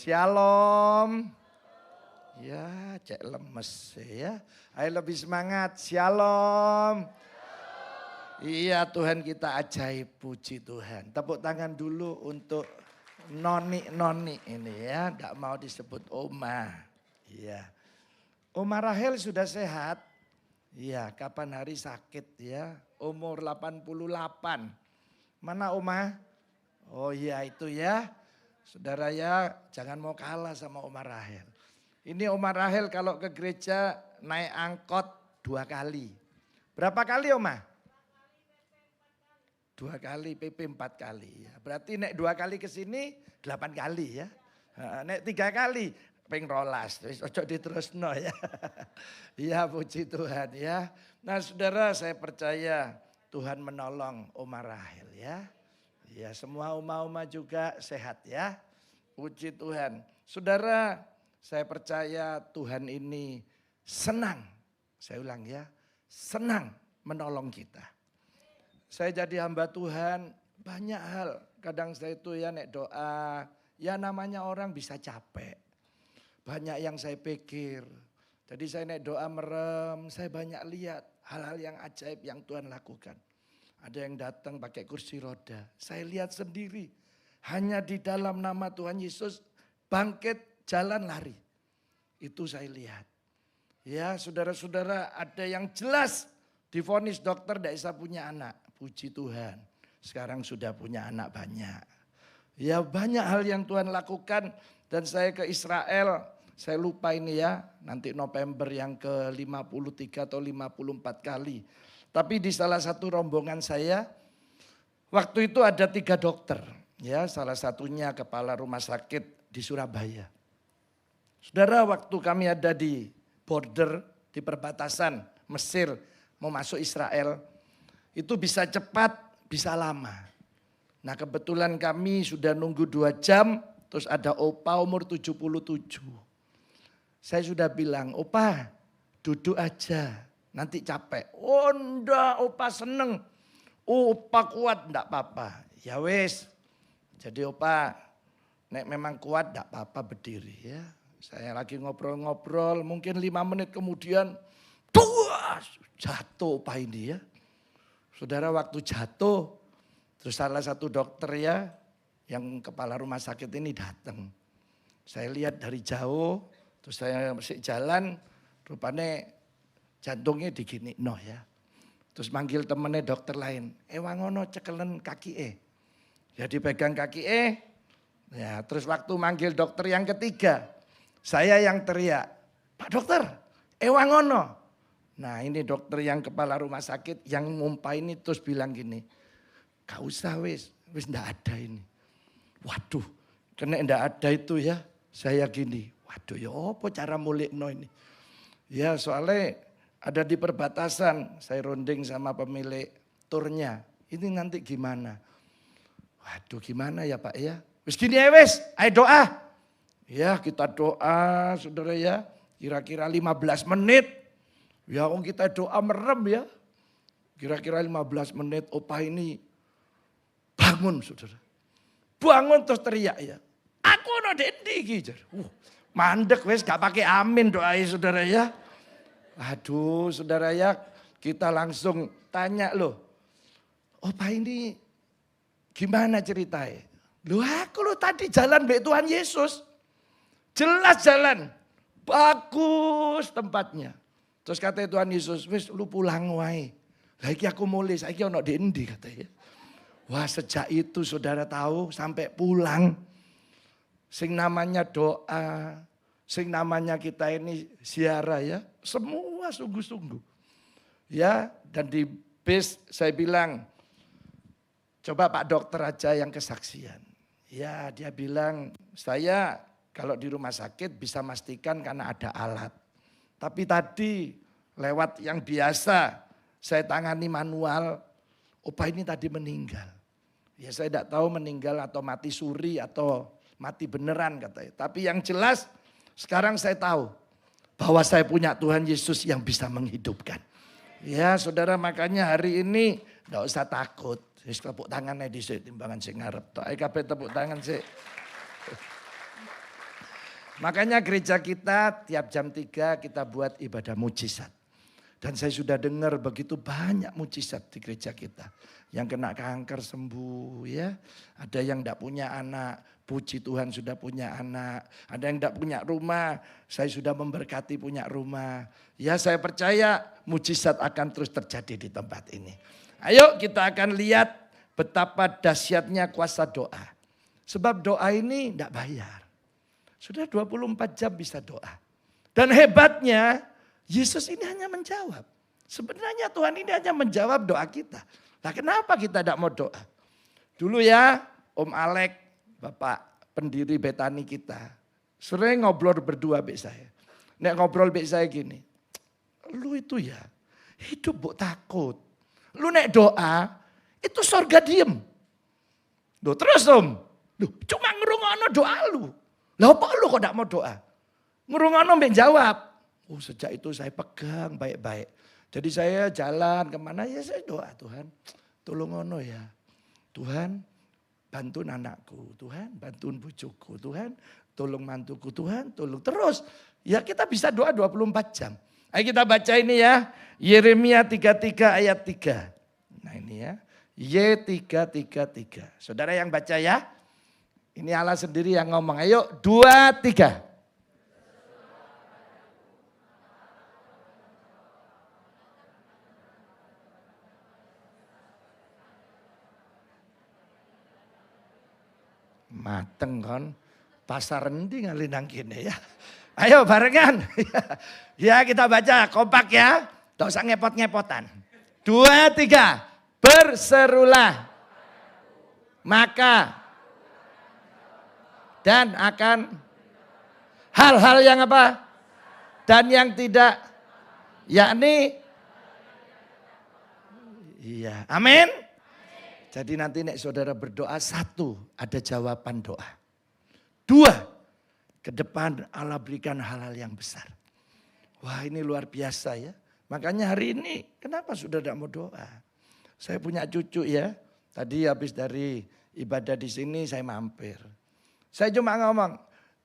Shalom. Ya, cek lemes ya. Ayo lebih semangat. Shalom. Iya, Tuhan kita ajaib, puji Tuhan. Tepuk tangan dulu untuk noni-noni ini ya. Tidak mau disebut Oma. Iya. Oma Rahel sudah sehat. Iya, kapan hari sakit ya. Umur 88. Mana Oma? Oh iya itu ya. Saudara ya, jangan mau kalah sama Oma Rahel. Ini Oma Rahel kalau ke gereja naik angkot 2 kali. Berapa kali Oma? 2 kali, PP 4 kali. Ya. Berarti naik 2 kali ke sini 8 kali ya. Naik 3 kali, ping rolas. Ojo diterusno ya. Iya puji Tuhan ya. Nah saudara saya percaya Tuhan menolong Oma Rahel ya. Ya semua oma-oma juga sehat ya. Puji Tuhan. Saudara saya percaya Tuhan ini senang. Saya ulang ya. Senang menolong kita. Saya jadi hamba Tuhan banyak hal. Kadang saya itu ya nek doa. Ya namanya orang bisa capek. Banyak yang saya pikir. Jadi saya nek doa merem. Saya banyak lihat hal-hal yang ajaib yang Tuhan lakukan. Ada yang datang pakai kursi roda. Saya lihat sendiri. Hanya di dalam nama Tuhan Yesus bangkit jalan lari. Itu saya lihat. Ya saudara-saudara ada yang jelas divonis dokter tidak bisa punya anak. Puji Tuhan. Sekarang sudah punya anak banyak. Ya banyak hal yang Tuhan lakukan. Dan saya ke Israel. Saya lupa ini ya. Nanti November yang ke 53 atau 54 kali. Tapi di salah satu rombongan saya, waktu itu ada 3 dokter. Ya, salah satunya kepala rumah sakit di Surabaya. Saudara, waktu kami ada di border, di perbatasan Mesir, mau masuk Israel, itu bisa cepat, bisa lama. Nah kebetulan kami sudah nunggu 2 jam, terus ada opa umur 77. Saya sudah bilang, opa duduk aja. Nanti capek. Oh enggak, opa seneng. Oh opa kuat, enggak apa-apa. Ya wis. Jadi opa, nek memang kuat enggak apa-apa berdiri ya. Saya lagi ngobrol-ngobrol, mungkin 5 menit kemudian, jatuh opa ini ya. Saudara waktu jatuh, terus salah satu dokter ya, yang kepala rumah sakit ini datang. Saya lihat dari jauh, terus saya masih jalan, rupanya jantungnya digini no ya. Terus manggil temennya dokter lain. Wangono cekelen kaki Ya dipegang kaki Ya terus waktu manggil dokter yang ketiga. Saya yang teriak. Pak dokter wangono. Nah ini dokter yang kepala rumah sakit yang ngumpai ini terus bilang gini. Gak usah wis ndak ada ini. Waduh kena ndak ada itu ya. Saya gini. Waduh ya apa cara mulikno ini. Ya soalnya ada di perbatasan, saya runding sama pemilik turnya. Ini nanti gimana? Waduh gimana ya Pak ya? Wis gini ya wis, ayo doa. Ya kita doa saudara ya, kira-kira 15 menit. Ya kita doa merem ya. Kira-kira 15 menit opa ini bangun saudara. Bangun terus teriak ya. Aku no dendi gitu. Mandek wis gak pakai amin doanya saudara ya. Aduh saudara ya kita langsung tanya loh. Opa ini gimana ceritanya? Loh aku loh tadi jalan baik Tuhan Yesus. Jelas jalan. Bagus tempatnya. Terus kata Tuhan Yesus, wis lu pulang wae. Lagi aku mulai, saiki ono di endi katanya. Wah sejak itu saudara tahu sampai pulang. Sing namanya doa. Sing namanya kita ini ziarah ya. Semua sungguh-sungguh. Ya dan di bis saya bilang. Coba Pak dokter aja yang kesaksian. Ya dia bilang saya kalau di rumah sakit bisa pastikan karena ada alat. Tapi tadi lewat yang biasa saya tangani manual. Opa ini tadi meninggal. Ya saya tidak tahu meninggal atau mati suri atau mati beneran katanya. Tapi yang jelas sekarang saya tahu bahwa saya punya Tuhan Yesus yang bisa menghidupkan. Ya saudara makanya hari ini tidak usah takut. Tepuk tangannya di timbangan sing ngarep. Ayo kabeh tepuk tangan sih. Makanya gereja kita tiap jam 3 kita buat ibadah mujizat. Dan saya sudah dengar begitu banyak mujizat di gereja kita. Yang kena kanker sembuh ya. Ada yang tidak punya anak, puji Tuhan sudah punya anak. Ada yang tidak punya rumah, saya sudah memberkati punya rumah. Ya saya percaya mujizat akan terus terjadi di tempat ini. Ayo kita akan lihat betapa dahsyatnya kuasa doa. Sebab doa ini tidak bayar. Sudah 24 jam bisa doa. Dan hebatnya Yesus ini hanya menjawab. Sebenarnya Tuhan ini hanya menjawab doa kita. Nah kenapa kita tidak mau doa? Dulu ya Om Alek, Bapak pendiri Betani kita. Sering ngobrol berdua be saya. Nek ngobrol be saya gini. Lu itu ya hidup buk takut. Lu nek doa itu sorga diem. Loh terus Om. Loh cuma ngerungokno doa lu. Lah apa lu kok tidak mau doa? Ngerungokno mbek jawab. Oh sejak itu saya pegang baik-baik. Jadi saya jalan kemana ya saya doa Tuhan. Tolong ono ya. Tuhan bantu anakku. Tuhan bantuin bujuku. Tuhan tolong mantuku. Tuhan tolong. Terus ya kita bisa doa 24 jam. Ayo kita baca ini ya. Yeremia 33 ayat 3. Nah ini ya. Y333. Saudara yang baca ya. Ini Allah sendiri yang ngomong. Ayo 2, 3. Mateng kan. Pasar rendi ngali nang kene ya. Ayo barengan. Ya kita baca kompak ya. Tidak usah ngepot-ngepotan. 2, 3. Berserulah. Maka. Dan akan hal-hal yang apa? Dan yang tidak. Yakni. Iya. Amin. Jadi nanti nek saudara berdoa 1 ada jawaban doa. 2 ke depan Allah berikan hal-hal yang besar. Wah ini luar biasa ya. Makanya hari ini kenapa sudah tidak mau doa? Saya punya cucu ya. Tadi habis dari ibadah di sini saya mampir. Saya cuma ngomong,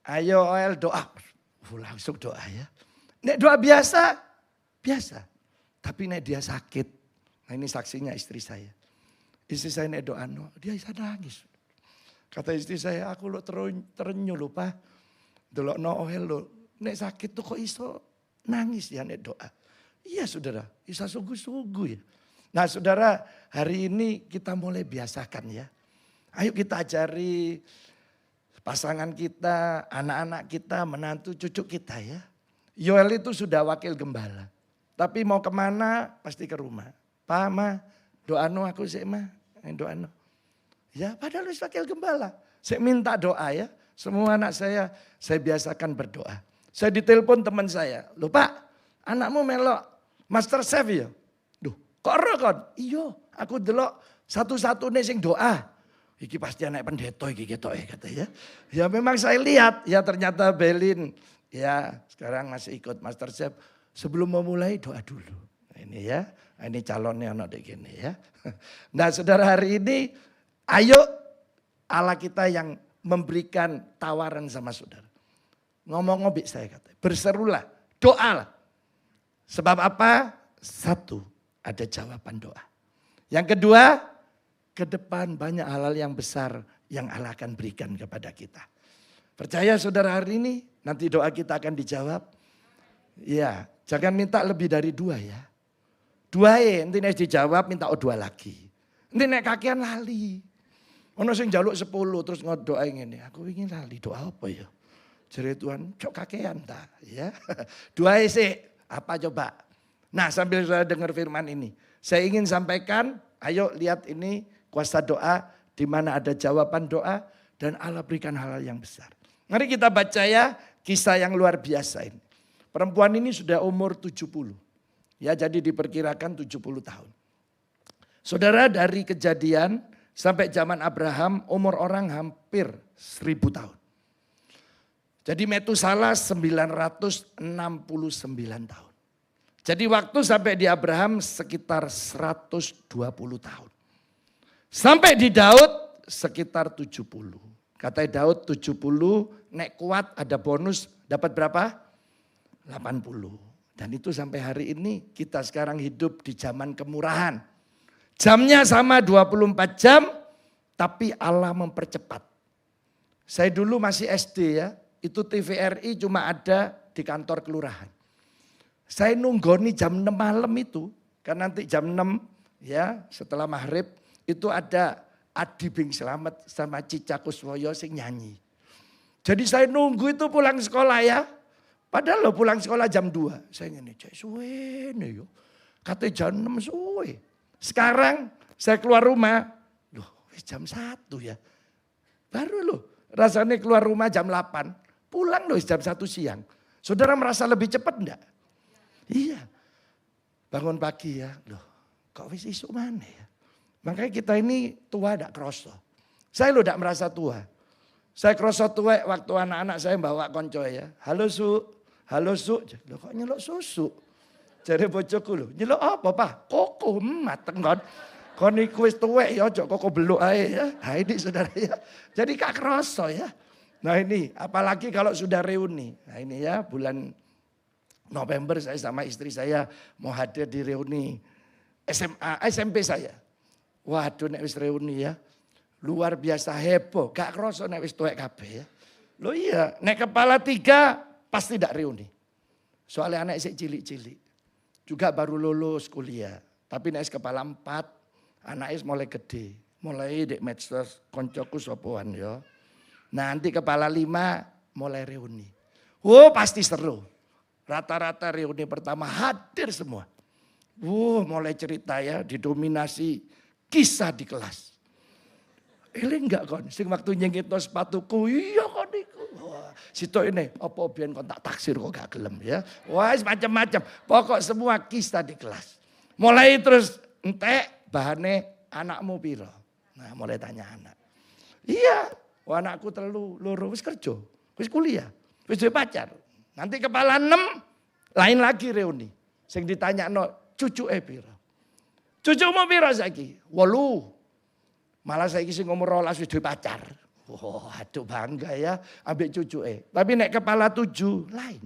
ayo OL doa. Langsung doa ya. Nek doa biasa, biasa. Tapi nek dia sakit. Nah ini saksinya istri saya. Istri saya nek doa, dia bisa nangis. Kata istri saya, aku lo terenyuh lho Pak. Delok no OL lo, nek sakit tuh kok iso nangis ya nek doa. Iya saudara, bisa sungguh-sungguh ya. Nah saudara, hari ini kita mulai biasakan ya. Ayo kita ajari pasangan kita, anak-anak kita, menantu cucu kita ya. Yoel itu sudah wakil gembala. Tapi mau kemana pasti ke rumah. Pak Ma, doano aku sih Ma. Doano. Ya padahal harus wakil gembala. Saya minta doa ya. Semua anak saya biasakan berdoa. Saya ditelepon teman saya. Loh Pak, anakmu melok Master Chef ya? Duh, kok kon? Iya, aku delok satu-satunya sing doa. Iki pasti anak pendeta iki ketok kata ya. Ya memang saya lihat ya ternyata Belin ya sekarang masih ikut Master Chef. Sebelum memulai doa dulu. Ini ya, ini calonnya anak dek gini ya. Nah saudara hari ini ayo Allah kita yang memberikan tawaran sama saudara. Ngomong-ngobik saya kata, berserulah, doalah. Sebab apa? 1, ada jawaban doa. Yang kedua, ke depan banyak hal-hal yang besar yang Allah akan berikan kepada kita. Percaya saudara hari ini nanti doa kita akan dijawab. Ya, jangan minta lebih dari 2 ya. 2 nanti nek dijawab minta 2 lagi. Nanti nek kakean lali. Ono sing njaluk 10 terus ngodoa ngene. Aku ingin lali doa apa ya? Jere Tuhan, cok kakean ta ya. 2 sih, apa coba? Nah, sambil saya dengar firman ini, saya ingin sampaikan, ayo lihat ini kuasa doa, di mana ada jawaban doa dan Allah berikan hal-hal yang besar. Mari kita baca ya kisah yang luar biasa ini. Perempuan ini sudah umur 70. Ya jadi diperkirakan 70 tahun. Saudara dari kejadian sampai zaman Abraham umur orang hampir 1000 tahun. Jadi Metusalah 969 tahun. Jadi waktu sampai di Abraham sekitar 120 tahun. Sampai di Daud sekitar 70. Kata Daud 70, nek kuat ada bonus dapat berapa? 80. Dan itu sampai hari ini kita sekarang hidup di zaman kemurahan. Jamnya sama 24 jam tapi Allah mempercepat. Saya dulu masih SD ya, itu TVRI cuma ada di kantor kelurahan. Saya nunggoni jam 6 malam itu, kan nanti jam 6 ya setelah maghrib itu ada Adi Bing Slamet sama Cica Kuswoyo sing nyanyi. Jadi saya nunggu itu pulang sekolah ya. Padahal lo pulang sekolah jam 2. Saya ngene, cek suwe nih yo. Katanya jam 6 suwe. Sekarang saya keluar rumah, loh jam 1 ya. Baru loh rasanya keluar rumah jam 8. Pulang loh jam 1 siang. Saudara merasa lebih cepat enggak? Iya. Bangun pagi ya, loh kok wis isuk mana ya. Makanya kita ini tua enggak kroso. Saya loh enggak merasa tua. Saya kroso tua waktu anak-anak saya bawa konco ya. Halo Su, halo Su. Loh kok nyelok susu? Jadi bojoku loh, nyelok apa Pak? Koko mateng kon. Kon iku wis tuwek ya aja koko beluk ae ya. Nah ini saudara ya. Jadi kak kroso ya. Nah ini apalagi kalau sudah reuni. Nah ini ya bulan November saya sama istri saya mau hadir di reuni SMP saya. Waduh nek wis reuni ya. Luar biasa heboh, gak kroso nek wis tuwek kabeh ya. Loh iya, nek kepala 3 pasti ndak reuni. Soalnya anak isik cilik-cilik. Juga baru lulus kuliah. Tapi nek kepala 4, anaknya mulai gede. Mulai dek medsos koncoku sopoan ya. Nanti kepala 5 mulai reuni. Oh pasti seru. Rata-rata reuni pertama hadir semua. Mulai cerita ya, didominasi kisah di kelas. Ini enggak kon, sing waktu nyengitno sepatuku, iya kon iku. Wah, situ ini, apa biyen kon tak taksir kok gak gelem ya. Wah, macam-macam. Pokok semua kisah di kelas. Mulai terus entek bahane anakmu piro. Nah, mulai tanya anak. Iya, wah anakku telu loro wis kerja, wis kuliah, wis duwe pacar. Nanti kepala 6 lain lagi reuni. Sing ditanyakno cucuke piro. Cucumu piro saiki? 8. Malah saya sing umur 12 wis duwe pacar. Wah, aduh bangga ya ambek cucuke. Tapi nek kepala 7 lain.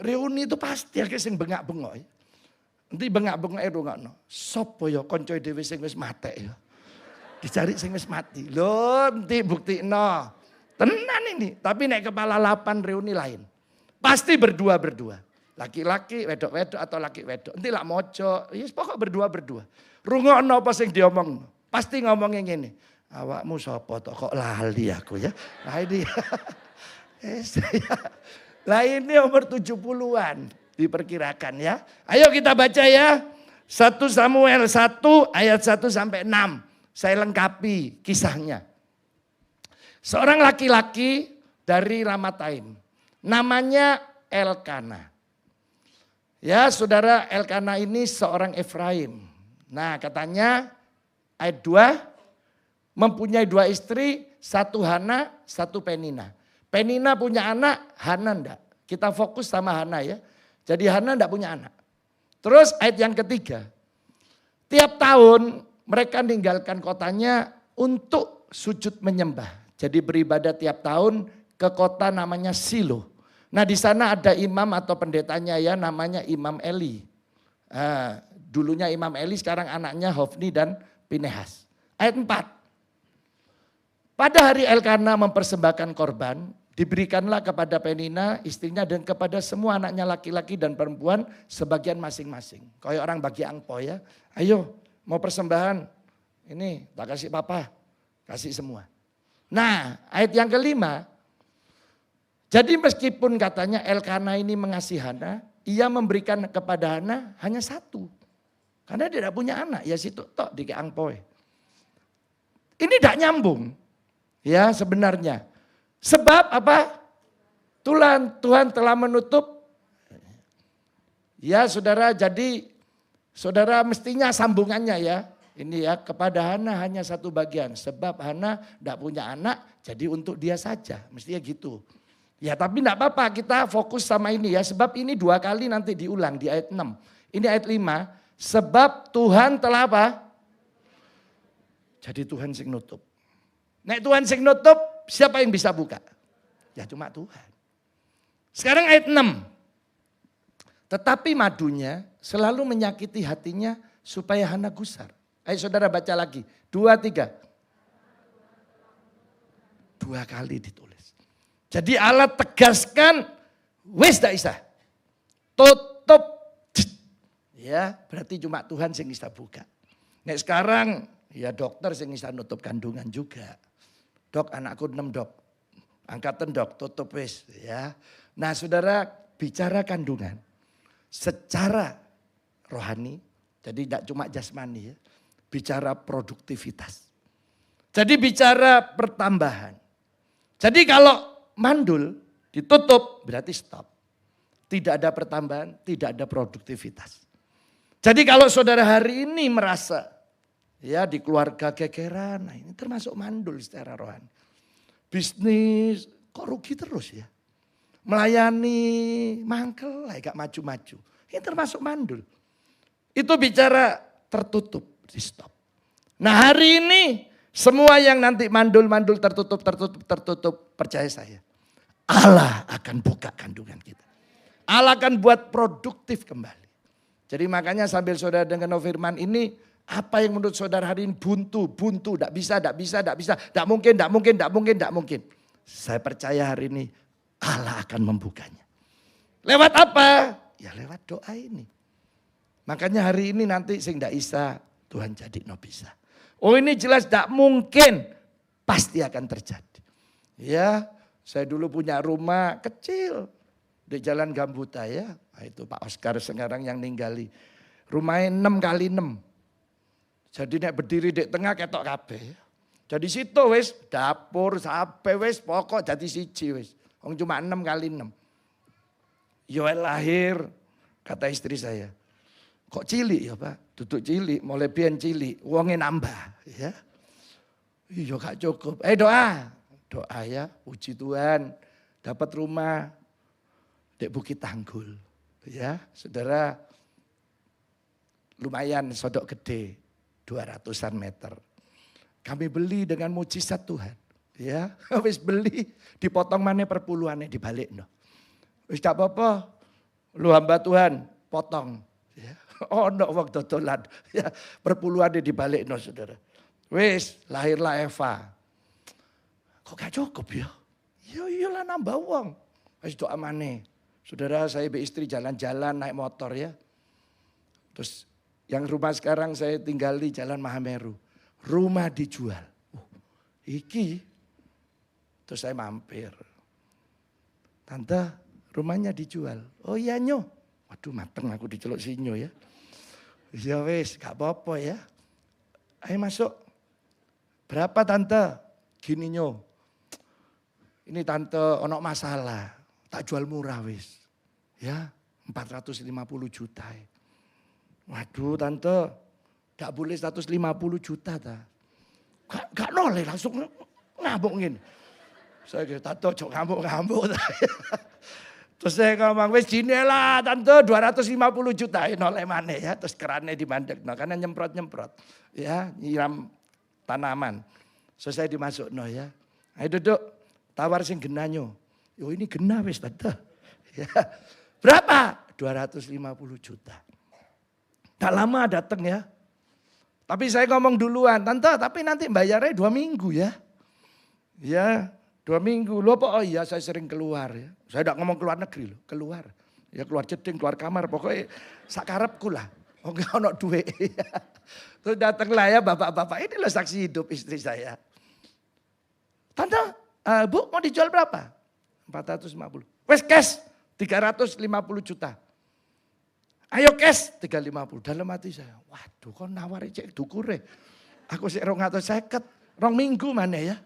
Reuni itu pasti akeh sing bengak-bengok. Nanti bengak-bengok rungokno. Sopo ya kanca dhewe sing wis matek ya. Dicari sing wis mati. Lho, nanti buktikno. Tenan ini. Tapi nek kepala 8 reuni lain. Pasti berdua-berdua. Laki-laki, wedok-wedok atau laki-wedok. Nanti lak mojo. Ya pokok berdua-berdua. Rungokno apa sing diomongno. Pasti ngomongnya gini, awakmu sapa to kok lali aku ya. Nah ini, lah ini umur 70-an diperkirakan ya. Ayo kita baca ya. 1 Samuel 1 ayat 1 sampai 6. Saya lengkapi kisahnya. Seorang laki-laki dari Ramataim. Namanya Elkana. Ya saudara, Elkana ini seorang Efraim. Nah katanya ayat 2, mempunyai 2 istri, 1 Hana, 1 Penina. Penina punya anak, Hana enggak. Kita fokus sama Hana ya. Jadi Hana enggak punya anak. Terus ayat yang ketiga, tiap tahun mereka meninggalkan kotanya untuk sujud menyembah. Jadi beribadah tiap tahun ke kota namanya Silo. Nah di sana ada imam atau pendetanya ya namanya Imam Eli. Dulunya Imam Eli, sekarang anaknya Hofni dan Pinehas. Ayat 4. Pada hari Elkana mempersembahkan korban, diberikanlah kepada Penina istrinya dan kepada semua anaknya laki-laki dan perempuan sebagian masing-masing. Kayak orang bagi angpo ya. Ayo mau persembahan. Ini tak kasih papa. Kasih semua. Nah ayat yang kelima. Jadi meskipun katanya Elkana ini mengasihi Hana, ia memberikan kepada Hana hanya 1. Karena dia tidak punya anak, ya situ tok di angpoe. Ini tidak nyambung. Ya sebenarnya. Sebab apa? Tuhan telah menutup. Ya saudara, jadi saudara mestinya sambungannya ya. Ini ya kepada Hana hanya 1 bagian. Sebab Hana tidak punya anak, jadi untuk dia saja. Mestinya gitu. Ya tapi tidak apa-apa, kita fokus sama ini ya. Sebab ini 2 kali nanti diulang di ayat 6. Ini ayat 5. Sebab Tuhan telah apa? Jadi Tuhan sing nutup. Nek Tuhan sing nutup siapa yang bisa buka? Ya cuma Tuhan. Sekarang ayat 6. Tetapi madunya selalu menyakiti hatinya supaya Hana gusar. Ayo saudara baca lagi. 2, 3. 2 kali ditulis. Jadi Allah tegaskan, wis dak isa. Tutup. Ya, berarti cuma Tuhan yang bisa buka. Nek sekarang ya dokter yang bisa nutup kandungan juga. Dok, anakku 6 dok. Angkatan dok, tutup wis ya. Nah saudara bicara kandungan secara rohani, jadi tidak cuma jasmani ya. Bicara produktivitas. Jadi bicara pertambahan. Jadi kalau mandul ditutup berarti stop. Tidak ada pertambahan, tidak ada produktivitas. Jadi kalau saudara hari ini merasa ya di keluarga gegeran, nah ini termasuk mandul secara rohani. Bisnis kok rugi terus ya. Melayani mangkel lah gak maju-maju. Ini termasuk mandul. Itu bicara tertutup, di stop. Nah hari ini semua yang nanti mandul-mandul tertutup, percaya saya. Allah akan buka kandungan kita. Allah akan buat produktif kembali. Jadi makanya sambil saudara dengar firman ini, apa yang menurut saudara hari ini buntu, tidak bisa, tidak mungkin. Saya percaya hari ini Allah akan membukanya. Lewat apa? Ya lewat doa ini. Makanya hari ini nanti sing tidak bisa, Tuhan jadi no bisa. Oh ini jelas tidak mungkin, pasti akan terjadi. Ya, saya dulu punya rumah kecil di Jalan Gambuta ya. Nah, itu Pak Oscar sekarang yang ninggali. Rumahnya 6 kali 6. Jadi nek berdiri di tengah ketok kabeh. Jadi situ wis dapur sampai wis pokok jadi siji wis. Wong cuma 6 kali 6. Yoel lahir kata istri saya. Kok cilik ya Pak? Duduk cilik, mulai biyen cilik, wonge nambah ya. Iya gak cukup. Doa. Doa ya, puji Tuhan dapat rumah di Bukit Tanggul. Ya, saudara lumayan sodok gede, 200-an meter. Kami beli dengan mujizat Tuhan. Ya, wis beli dipotong mana perpuluhannya dibalik no. Wis gak apa-apa. Lu hamba Tuhan, potong. Ya. Oh no wong dodolan. Ya, perpuluhannya dibalik no saudara. Wis lahirlah Eva. Kok gak cukup ya? Ya iyalah nambah uang. Wis doa maneh. Saudara saya istri jalan-jalan naik motor ya. Terus yang rumah sekarang saya tinggal di Jalan Mahameru. Rumah dijual. Iki. Terus saya mampir. Tante rumahnya dijual. Oh iya nyo. Waduh mateng aku diceluk sinyo ya. Ya wes gak apa-apa ya. Ayo masuk. Berapa tante? Gini nyo. Ini tante ono masalah. Tak jual murah wis. Ya 450 juta. Waduh tante. Gak boleh 150 juta ta. Gak noleh langsung ngabuk gini. Saya kira tante cok ngambuk. Terus saya ngomong wis gini lah tante 250 juta. Noleh mana ya. Terus kerannya dimandek. Nah, karena nyemprot-nyemprot. Ya nyiram tanaman. So saya dimasuk no ya. Ayo duduk. Tawar sing genanyo. Yo ini genah wis tante. Ya. Berapa? 250 juta. Tak lama datang ya. Tapi saya ngomong duluan. Tante tapi nanti bayarnya 2 minggu ya. Ya 2 minggu. Loh apa? Oh iya saya sering keluar ya. Saya tidak ngomong keluar negeri loh. Keluar. Ya keluar jeding, keluar kamar. Pokoknya sakarepku lah. Oh enggak ada duit. Terus datanglah ya bapak-bapak. Ini loh saksi hidup istri saya. Tante, Bu mau dijual berapa? 450. Wes cash 350 juta. Ayo cash 350. Dalam hati saya, waduh kok nawari cek dukure. Aku sih 250, 2 minggu mana ya.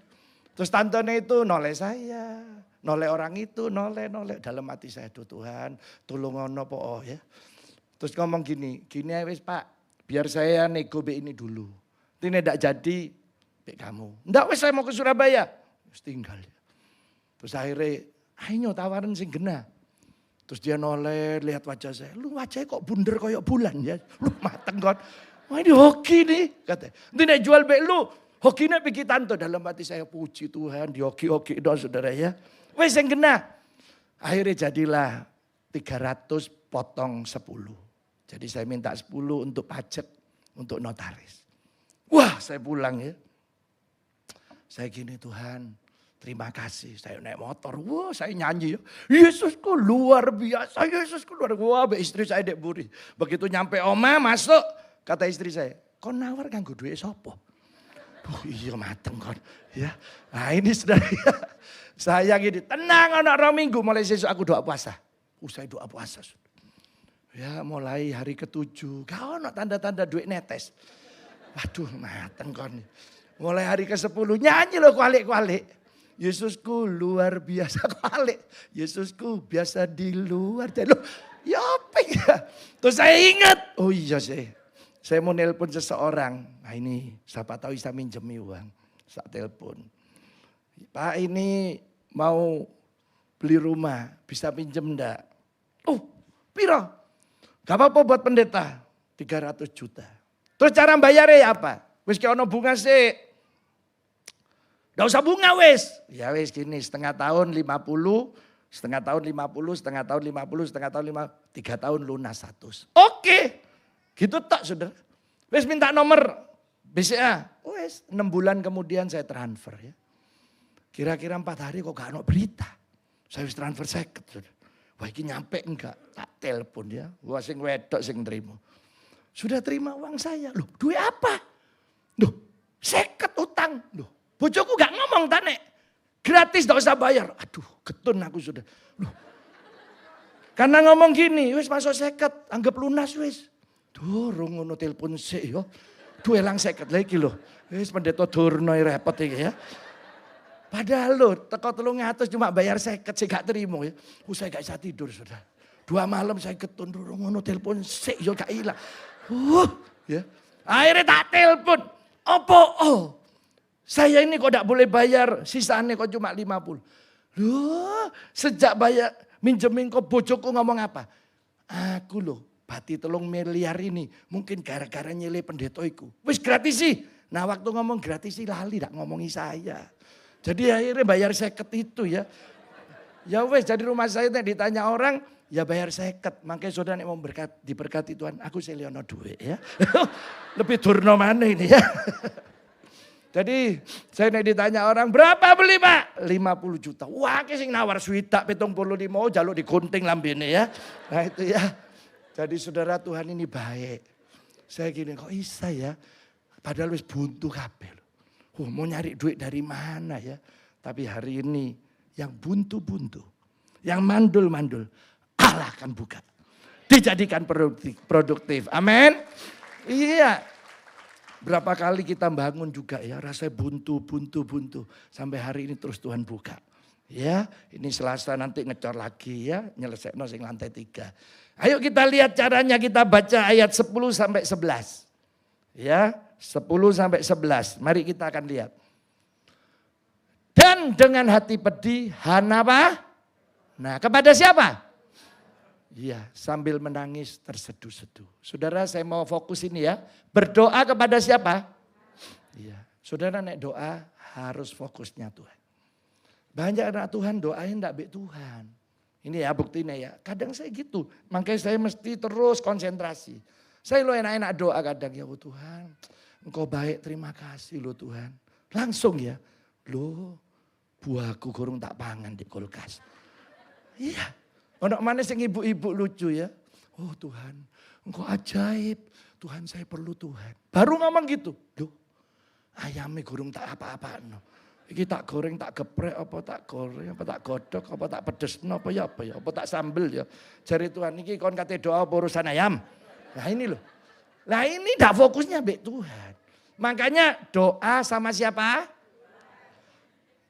Terus tantenya itu noleh saya, noleh orang itu, noleh. Dalam hati saya, aduh Tuhan tolong ono po ya. Terus ngomong gini ya wes Pak, biar saya nego be ini dulu. Ini tidak jadi be kamu. Enggak wes saya mau ke Surabaya. Terus tinggal ya. Terus akhirnya, ayo tawaran sing genah. Terus dia noleh, lihat wajah saya. Lu wajahnya kok bunder kayak bulan ya. Lu mateng kan. Wah ini hoki nih. Katanya, nanti jual be lu Hogine pikir tanto dalam hati saya puji Tuhan, dioki-oki dong saudara ya. Wes yang kena. Akhirnya jadilah 300 potong 10. Jadi saya minta 10 untuk pajak, untuk notaris. Wah saya pulang ya. Saya gini Tuhan, terima kasih. Saya naik motor, wah saya nyanyi ya. Yesusku luar biasa, Yesusku luar biasa. Wah istri saya dek buri. Begitu nyampe oma masuk, kata istri saya, kau nawar nganggo duit sopo? Oh iya mateng kan. Ya. Nah ini saudara ya. Saya gini, tenang anak Minggu mulai sesuk aku doa puasa. Saya doa puasa. Ya mulai hari ke-7, kau nak tanda-tanda duit netes. Waduh mateng kan. Mulai hari ke-10 nyanyi loh kualik-kualik. Yesusku luar biasa kualik. Yesusku biasa di luar. Ya apa ya. Terus saya ingat, oh iya sih. Saya mau nelpon seseorang. Nah ini siapa tahu bisa minjemi uang. Saya telepon. Pak ini mau beli rumah. Bisa pinjem enggak? Oh piro? Gak apa-apa buat pendeta. 300 juta. Terus cara bayarnya apa? Wis kayak ono bunga sih. Gak usah bunga wis. Ya wis gini setengah tahun 50. Setengah tahun 50. Setengah tahun 50. Setengah tahun 50. 3 tahun lunas 100. Oke. Gitu tak saudara. Wes minta nomor BCA. Wes 6 bulan kemudian saya transfer ya. Kira-kira 4 hari kok gak ada berita. Saya wis transfer 50 saudara. Wah ini nyampe enggak. Tak telepon ya. Wah sing wedok sing terima. Sudah terima uang saya. Loh duit apa? Loh 50 utang. Loh bojoku gak ngomong tane. Gratis gak usah bayar. Aduh getun aku sudah. Loh. Karena ngomong gini. Wis masuk 50 anggap lunas wis. Durung ngono telepon sik yo. Duh elang 50 lagi lho. Wis pendeta durno repot iki ya. Padahal lho teko 300 cuma bayar 50 sik gak terima ya. Saya gak bisa tidur sudah. 2 malam saya ketun durung ngono telepon sik yo gak ilang. Ya. Akhirnya tak telepon. Opo? Oh. Saya ini kok gak boleh bayar, sisanya kok cuma 50. Loh, sejak bayar minjemin kok bojoku ngomong apa? Aku loh. Bati 3 miliar ini mungkin gara-gara nyele pendeta iku. Wis gratis sih. Nah waktu ngomong gratis sih lali tak ngomongi saya. Jadi akhirnya bayar 50 itu ya. Ya wis jadi rumah saya ditanya orang ya bayar 50. Makanya saudara nek mau diberkati Tuhan aku seliono duit ya. Lebih durno mana ini ya. Jadi saya nek ditanya orang berapa beli Pak? 50 juta. Wah sing nawar swidak 75 jaluk digunting lambene ya. Nah itu ya. Jadi saudara Tuhan ini baik. Saya gini kok bisa ya. Padahal wis buntu kabeh. Mau nyari duit dari mana ya. Tapi hari ini yang buntu-buntu. Yang mandul-mandul. Allah akan buka. Dijadikan produktif. Amin. Iya. Berapa kali kita bangun juga ya. Rasanya buntu. Sampai hari ini terus Tuhan buka. Ya, ini Selasa nanti ngecor lagi ya, nyelesain sing lantai 3. Ayo kita lihat caranya, kita baca ayat 10 sampai 11. Ya, 10 sampai 11. Mari kita akan lihat. Dan dengan hati pedih, Hana apa? Nah, kepada siapa? Iya, sambil menangis terseduh-seduh. Saudara, saya mau fokus ini ya. Berdoa kepada siapa? Iya, saudara nek doa harus fokusnya Tuhan. Banyak anak Tuhan doain enggak baik Tuhan. Ini ya buktinya ya. Kadang saya gitu. Makanya saya mesti terus konsentrasi. Saya lo enak-enak doa kadang ya Tuhan. Engkau baik terima kasih lo Tuhan. Langsung ya. Lo buahku kurung tak pangan di kulkas. Iya. Ono mana sing ibu-ibu lucu ya. Oh Tuhan engkau ajaib. Tuhan saya perlu Tuhan. Baru ngomong gitu. Loh ayamnya kurung tak apa-apaan. No. Iki tak goreng, tak geprek, apa tak goreng, apa tak godok, apa tak pedes, apa ya, apa tak sambel ya. Jari Tuhan, ini kon kate doa urusan ayam. Nah ini loh. Nah ini gak fokusnya baik Tuhan. Makanya doa sama siapa?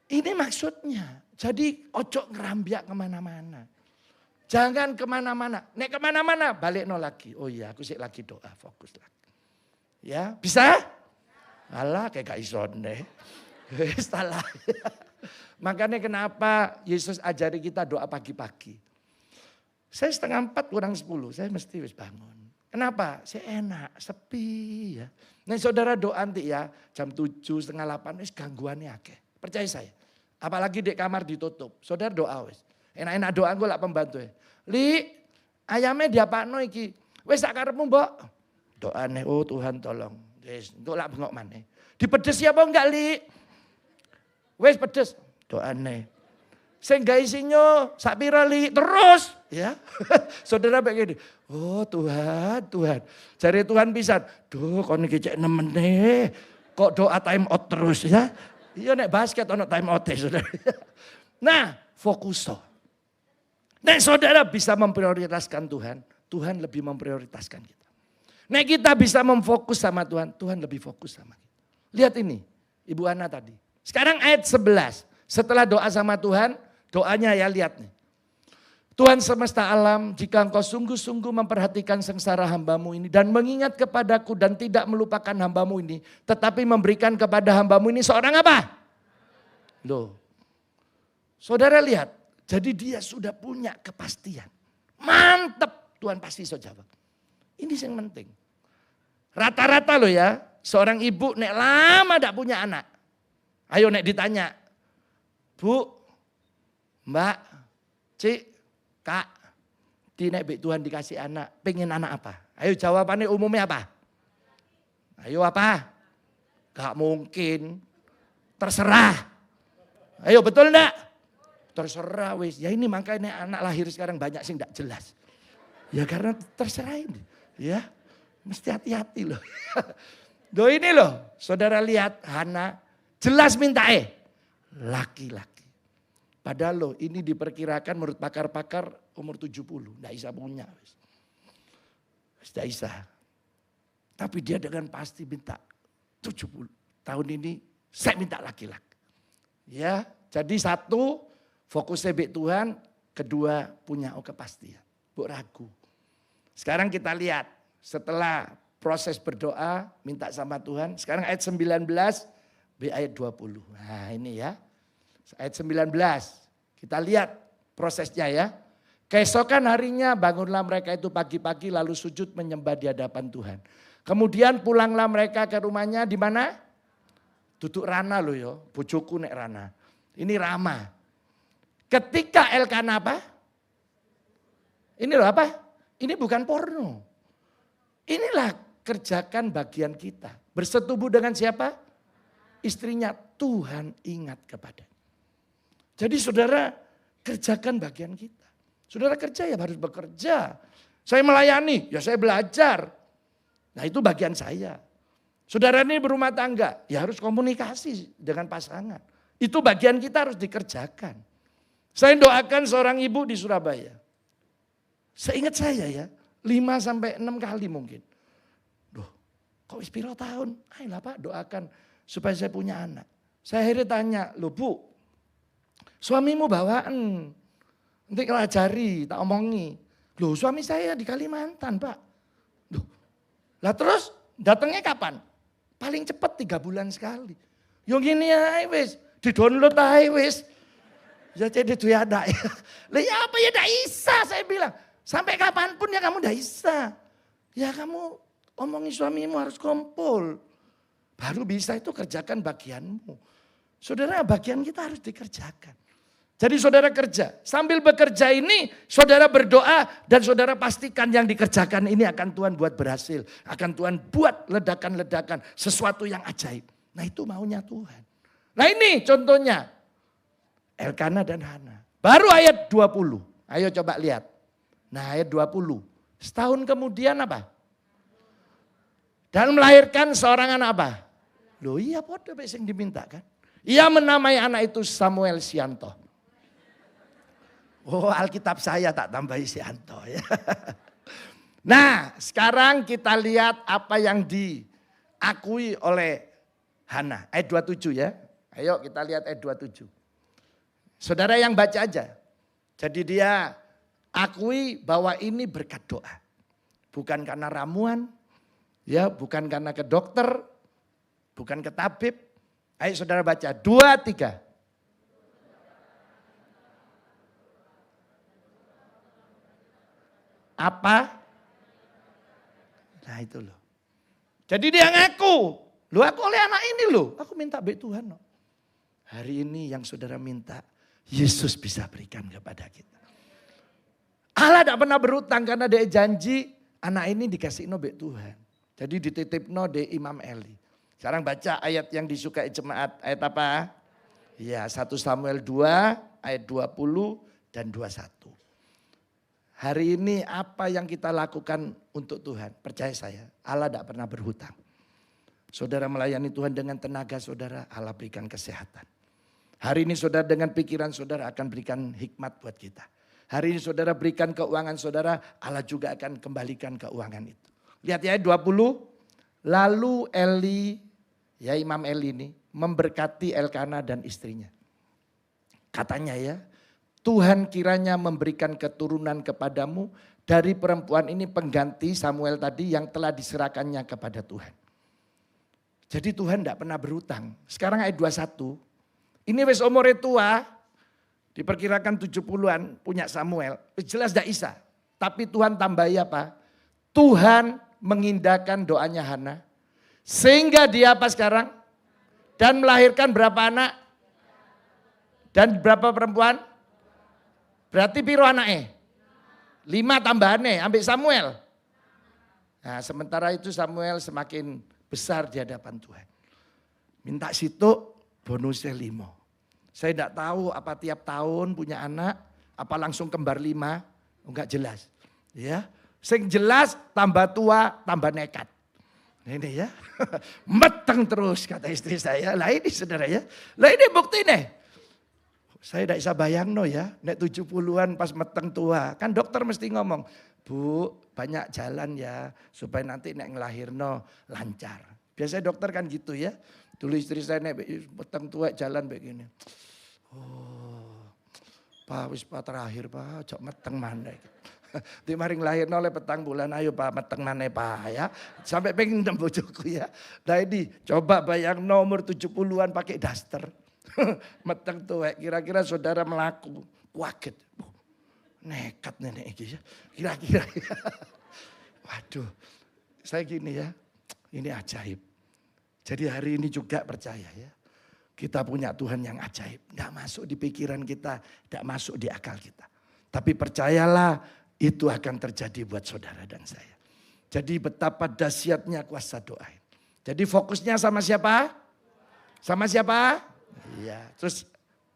Ini maksudnya. Jadi ojo ngerambiak kemana-mana. Jangan kemana-mana. Nek kemana-mana balik no lagi. Oh iya aku sih lagi doa, fokus lagi. Ya bisa? Alah kayak gak iso deh. Salah. Makanya kenapa Yesus ajari kita doa pagi-pagi. Saya 3:30 kurang 10, saya mesti wis bangun. Kenapa? Saya enak, sepi ya. Nah saudara doa nanti ya, jam 7, setengah 8, wis gangguannya akeh. Percaya saya. Apalagi di kamar ditutup. Saudara doa wis. Enak-enak doa gue lah pembantu ya. Li, ayamnya diapakno iki. Wis sak karepmu mbok. Doane, oh Tuhan tolong. Wis, engko lak bengok maneh. Dipedes ya apa enggak, Li? Wis pedes. Doane. Sing gawe sinyo sak pira, Li? Terus ya. Saudara begini. Oh Tuhan, Tuhan. Jare Tuhan pisan. Duh, kon iki cek nemen nih. Kok doa time out terus ya? Iya nek basket ono time out saudara. Nah, fokus toh. Nek saudara bisa memprioritaskan Tuhan, Tuhan lebih memprioritaskan kita. Nek kita bisa memfokus sama Tuhan, Tuhan lebih fokus sama kita. Lihat ini, Ibu Ana tadi. Sekarang ayat 11. Setelah doa sama Tuhan, doanya ya lihat nih. Tuhan semesta alam, jika engkau sungguh-sungguh memperhatikan sengsara hambamu ini dan mengingat kepadaku dan tidak melupakan hambamu ini, tetapi memberikan kepada hambamu ini seorang apa? Loh, saudara lihat, jadi dia sudah punya kepastian. Mantep, Tuhan pasti so jawab. Ini yang penting. Rata-rata loh ya, seorang ibu nek lama tidak punya anak. Ayo nek ditanya, Bu, Mbak, Cik, Kak, di nek Tuhan dikasih anak, pengen anak apa? Ayo jawabannya umumnya apa? Ayo apa? Gak mungkin, terserah. Ayo betul enggak? Terserah wis. Ya ini makanya anak lahir sekarang banyak sih enggak jelas. Ya karena terserah ini. Ya mesti hati-hati loh. Loh ini loh saudara lihat Hana jelas minta laki-laki. Padahal loh ini diperkirakan menurut pakar-pakar umur 70. Enggak bisa punya. Enggak bisa. Tapi dia dengan pasti minta 70. Tahun ini saya minta laki-laki. Ya, jadi satu fokusnya baik Tuhan, kedua punya kepastian. Bu ragu. Sekarang kita lihat setelah proses berdoa minta sama Tuhan. Sekarang ayat 19 B ayat 20. Nah ini ya. Ayat 19. Kita lihat prosesnya ya. Keesokan harinya bangunlah mereka itu pagi-pagi lalu sujud menyembah di hadapan Tuhan. Kemudian pulanglah mereka ke rumahnya di mana? Duduk Rana loh ya, bojoku nek Rana. Ini Rama. Ketika Elkana apa? Ini loh apa? Ini bukan porno. Inilah kerjakan bagian kita. Bersetubuh dengan siapa? Istrinya. Tuhan ingat kepada. Jadi saudara kerjakan bagian kita. Saudara kerja ya harus bekerja. Saya melayani, ya saya belajar. Nah itu bagian saya. Saudara ini berumah tangga, ya harus komunikasi dengan pasangan. Itu bagian kita harus dikerjakan. Saya doakan seorang ibu di Surabaya. Seingat saya ya, 5-6 kali mungkin. Duh, kok ispiro tahun? Ayolah Pak doakan supaya saya punya anak. Saya akhirnya tanya, loh Bu, suamimu bawaan. Nanti kelajari, tak omongi. Loh suami saya di Kalimantan Pak. Loh, lah terus datangnya kapan? Paling cepat 3 bulan sekali. Yang gini ya wis, di-download aja wis. Ya jadi duwe anak ya. Lah ya apa ya ndak bisa saya bilang. Sampai kapanpun ya kamu ndak bisa. Ya kamu omongi suamimu harus kumpul. Baru bisa itu kerjakan bagianmu. Saudara bagian kita harus dikerjakan. Jadi saudara kerja, sambil bekerja ini saudara berdoa dan saudara pastikan yang dikerjakan ini akan Tuhan buat berhasil. Akan Tuhan buat ledakan-ledakan, sesuatu yang ajaib. Nah itu maunya Tuhan. Nah ini contohnya Elkana dan Hana. Baru ayat 20, ayo coba lihat. Nah ayat 20, setahun kemudian apa? Dan melahirkan seorang anak apa? Loh iya podo yang diminta kan. Ia menamai anak itu Samuel Sianto. Oh Alkitab saya tak tambahi Sianto ya. Nah sekarang kita lihat apa yang diakui oleh Hana. Ayat 27 ya. Ayo kita lihat ayat 27. Saudara yang baca aja. Jadi dia akui bahwa ini berkat doa. Bukan karena ramuan. Ya bukan karena ke dokter. Bukan ke tabib. Ayo saudara baca. 2, 3. Apa? itu loh. Jadi dia ngaku, loh aku oleh anak ini loh, aku minta baik Tuhan loh. Hari ini yang saudara minta, Yesus bisa berikan kepada kita. Allah tidak pernah berutang karena dia janji anak ini dikasih baik Tuhan. Jadi dititipno de Imam Eli. Sekarang baca ayat yang disukai jemaat, ayat apa? Ya 1 Samuel 2 ayat 20 dan 21. Hari ini apa yang kita lakukan untuk Tuhan? Percaya saya, Allah tidak pernah berhutang. Saudara melayani Tuhan dengan tenaga saudara, Allah berikan kesehatan. Hari ini saudara dengan pikiran saudara akan berikan hikmat buat kita. Hari ini saudara berikan keuangan saudara, Allah juga akan kembalikan keuangan itu. Lihat ya 20, lalu Eli, ya Imam Eli ini memberkati Elkana dan istrinya. Katanya ya, Tuhan kiranya memberikan keturunan kepadamu dari perempuan ini pengganti Samuel tadi yang telah diserahkannya kepada Tuhan. Jadi Tuhan tidak pernah berhutang. Sekarang ayat 21, ini wis umure tua, diperkirakan 70-an punya Samuel. Jelas tidak bisa, tapi Tuhan tambahi apa? Tuhan mengindahkan doanya Hana. Sehingga dia apa sekarang? Dan melahirkan berapa anak? Dan berapa perempuan? Berarti piro anaknya? 5 tambahannya, ambil Samuel. Nah sementara itu Samuel semakin besar di hadapan Tuhan. Minta situ bonusnya 5. Saya tidak tahu apa tiap tahun punya anak, apa langsung kembar 5, enggak jelas. Ya, sing jelas tambah tua, tambah nekat. Ini ya, meteng terus kata istri saya. Lah ini saudara ya, lah ini bukti nih. Saya tidak bisa bayang no ya, nek 70-an pas meteng tua. Kan dokter mesti ngomong, Bu banyak jalan ya supaya nanti nek ngelahirno lancar. Biasanya dokter kan gitu ya. Dulu istri saya nek meteng tua jalan begini. Oh, Pak wis Pak terakhir Pak, jok meteng mana. Di mari ngelahirno oleh petang bulan, ayo Pak meteng mana Pak ya. Sampai pengen bojoku ya. Nah ini coba bayang nomor 70-an pakai daster. Meteng tuwek, kira-kira saudara melaku, waget. Nekat nenek ini ya, kira-kira. Waduh, saya gini ya, ini ajaib. Jadi hari ini juga percaya ya, kita punya Tuhan yang ajaib. Gak masuk di pikiran kita, gak masuk di akal kita. Tapi percayalah itu akan terjadi buat saudara dan saya. Jadi betapa dahsyatnya kuasa doa. Jadi fokusnya sama siapa? Sama siapa? Iya, terus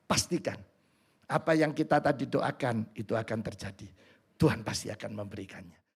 pastikan apa yang kita tadi doakan itu akan terjadi. Tuhan pasti akan memberikannya.